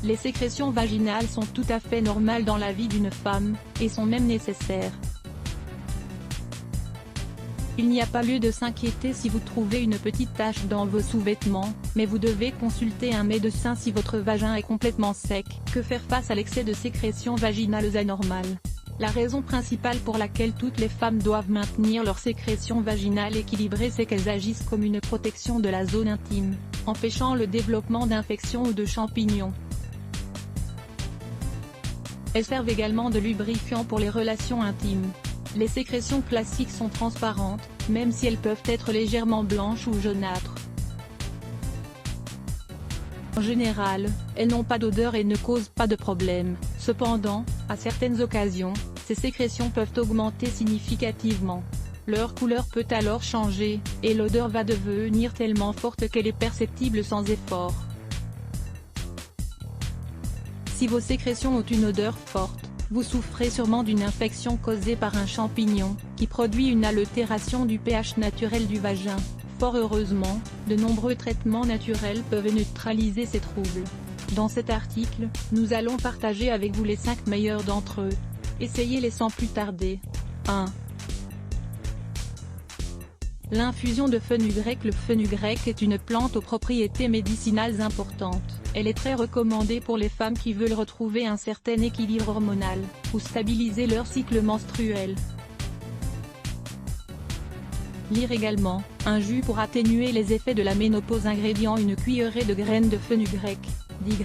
Les sécrétions vaginales sont tout à fait normales dans la vie d'une femme, et sont même nécessaires. Il n'y a pas lieu de s'inquiéter si vous trouvez une petite tache dans vos sous-vêtements, mais vous devez consulter un médecin si votre vagin est complètement sec. Que faire face à l'excès de sécrétions vaginales anormales? La raison principale pour laquelle toutes les femmes doivent maintenir leurs sécrétions vaginales équilibrées, c'est qu'elles agissent comme une protection de la zone intime, empêchant le développement d'infections ou de champignons. Elles servent également de lubrifiant pour les relations intimes. Les sécrétions classiques sont transparentes, même si elles peuvent être légèrement blanches ou jaunâtres. En général, elles n'ont pas d'odeur et ne causent pas de problème. Cependant, à certaines occasions, ces sécrétions peuvent augmenter significativement. Leur couleur peut alors changer, et l'odeur va devenir tellement forte qu'elle est perceptible sans effort. Si vos sécrétions ont une odeur forte, vous souffrez sûrement d'une infection causée par un champignon, qui produit une altération du pH naturel du vagin. Fort heureusement, de nombreux traitements naturels peuvent neutraliser ces troubles. Dans cet article, nous allons partager avec vous les 5 meilleurs d'entre eux. Essayez-les sans plus tarder. 1. L'infusion de fenugrec. Le fenugrec est une plante aux propriétés médicinales importantes. Elle est très recommandée pour les femmes qui veulent retrouver un certain équilibre hormonal, ou stabiliser leur cycle menstruel. Lire également, un jus pour atténuer les effets de la ménopause. Ingrédients: une cuillerée de graines de fenugrec, 10 g,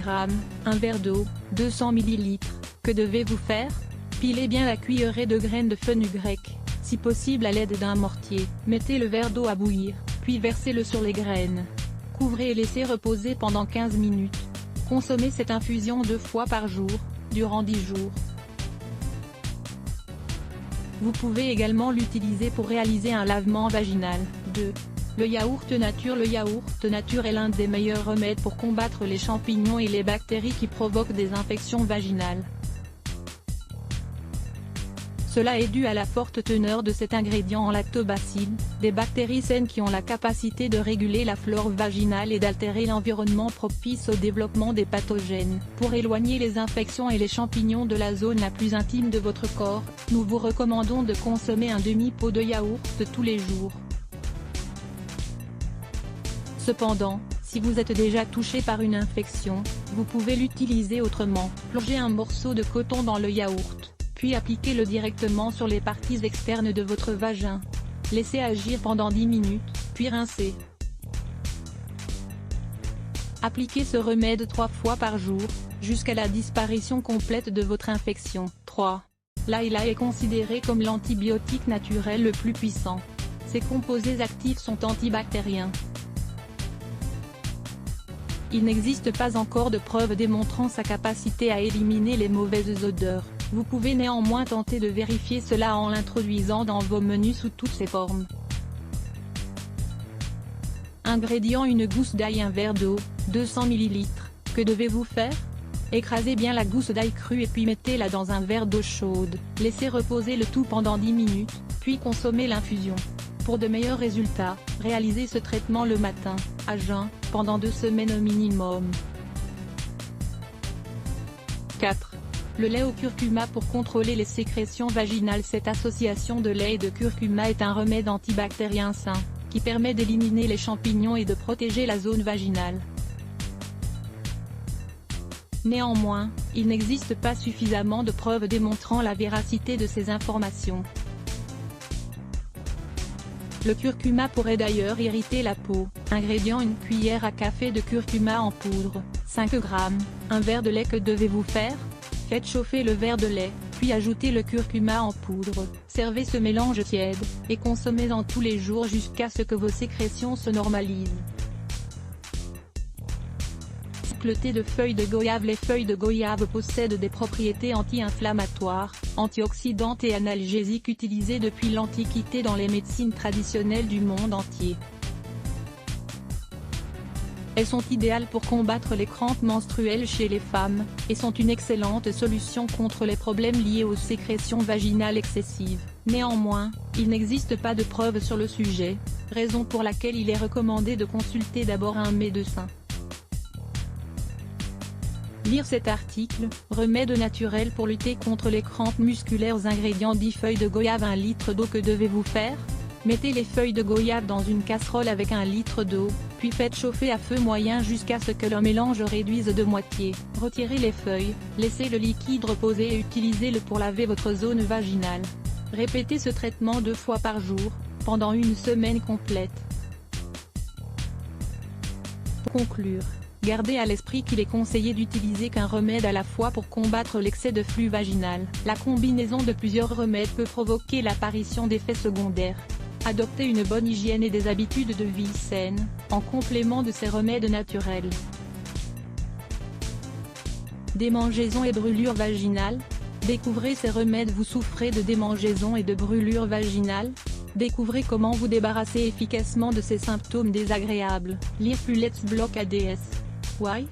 un verre d'eau, 200 ml. Que devez-vous faire? Pilez bien la cuillerée de graines de fenugrec, si possible à l'aide d'un mortier. Mettez le verre d'eau à bouillir, puis versez-le sur les graines. Couvrez et laissez reposer pendant 15 minutes. Consommez cette infusion 2 fois par jour, durant 10 jours. Vous pouvez également l'utiliser pour réaliser un lavement vaginal. 2. Le yaourt nature. Le yaourt nature est l'un des meilleurs remèdes pour combattre les champignons et les bactéries qui provoquent des infections vaginales. Cela est dû à la forte teneur de cet ingrédient en lactobacilles, des bactéries saines qui ont la capacité de réguler la flore vaginale et d'altérer l'environnement propice au développement des pathogènes. Pour éloigner les infections et les champignons de la zone la plus intime de votre corps, nous vous recommandons de consommer un demi-pot de yaourt tous les jours. Cependant, si vous êtes déjà touché par une infection, vous pouvez l'utiliser autrement. Plongez un morceau de coton dans le yaourt, puis appliquez-le directement sur les parties externes de votre vagin. Laissez agir pendant 10 minutes, puis rincez. Appliquez ce remède 3 fois par jour, jusqu'à la disparition complète de votre infection. 3. L'ail est considéré comme l'antibiotique naturel le plus puissant. Ses composés actifs sont antibactériens. Il n'existe pas encore de preuves démontrant sa capacité à éliminer les mauvaises odeurs. Vous pouvez néanmoins tenter de vérifier cela en l'introduisant dans vos menus sous toutes ses formes. Ingrédients: une gousse d'ail, un verre d'eau, 200 ml. Que devez-vous faire? Écrasez bien la gousse d'ail crue et puis mettez-la dans un verre d'eau chaude. Laissez reposer le tout pendant 10 minutes, puis consommez l'infusion. Pour de meilleurs résultats, réalisez ce traitement le matin, à jeun, pendant 2 semaines au minimum. 4. Le lait au curcuma. Pour contrôler les sécrétions vaginales. Cette association de lait et de curcuma est un remède antibactérien sain, qui permet d'éliminer les champignons et de protéger la zone vaginale. Néanmoins, il n'existe pas suffisamment de preuves démontrant la véracité de ces informations. Le curcuma pourrait d'ailleurs irriter la peau. Ingrédients: une cuillère à café de curcuma en poudre, 5 g, un verre de lait. Que devez-vous faire? Faites chauffer le verre de lait, puis ajoutez le curcuma en poudre. Servez ce mélange tiède, et consommez-en tous les jours jusqu'à ce que vos sécrétions se normalisent. Le thé de feuilles de goyave. Les feuilles de goyave possèdent des propriétés anti-inflammatoires, antioxydantes et analgésiques utilisées depuis l'Antiquité dans les médecines traditionnelles du monde entier. Elles sont idéales pour combattre les crampes menstruelles chez les femmes, et sont une excellente solution contre les problèmes liés aux sécrétions vaginales excessives. Néanmoins, il n'existe pas de preuves sur le sujet, raison pour laquelle il est recommandé de consulter d'abord un médecin. Lire cet article, remède naturel pour lutter contre les crampes musculaires. Ingrédients 10 feuilles de goyave, 1 litre d'eau. Que devez-vous faire? Mettez les feuilles de goyave dans une casserole avec 1 litre d'eau, puis faites chauffer à feu moyen jusqu'à ce que le mélange réduise de moitié. Retirez les feuilles, laissez le liquide reposer et utilisez-le pour laver votre zone vaginale. Répétez ce traitement 2 fois par jour, pendant une semaine complète. Pour conclure, gardez à l'esprit qu'il est conseillé d'utiliser qu'un remède à la fois pour combattre l'excès de flux vaginal. La combinaison de plusieurs remèdes peut provoquer l'apparition d'effets secondaires. Adoptez une bonne hygiène et des habitudes de vie saines, en complément de ces remèdes naturels. Démangeaisons et brûlures vaginales. Découvrez ces remèdes. Vous souffrez de démangeaisons et de brûlures vaginales? Découvrez comment vous débarrasser efficacement de ces symptômes désagréables. Lire plus Let's Block ADS. Why?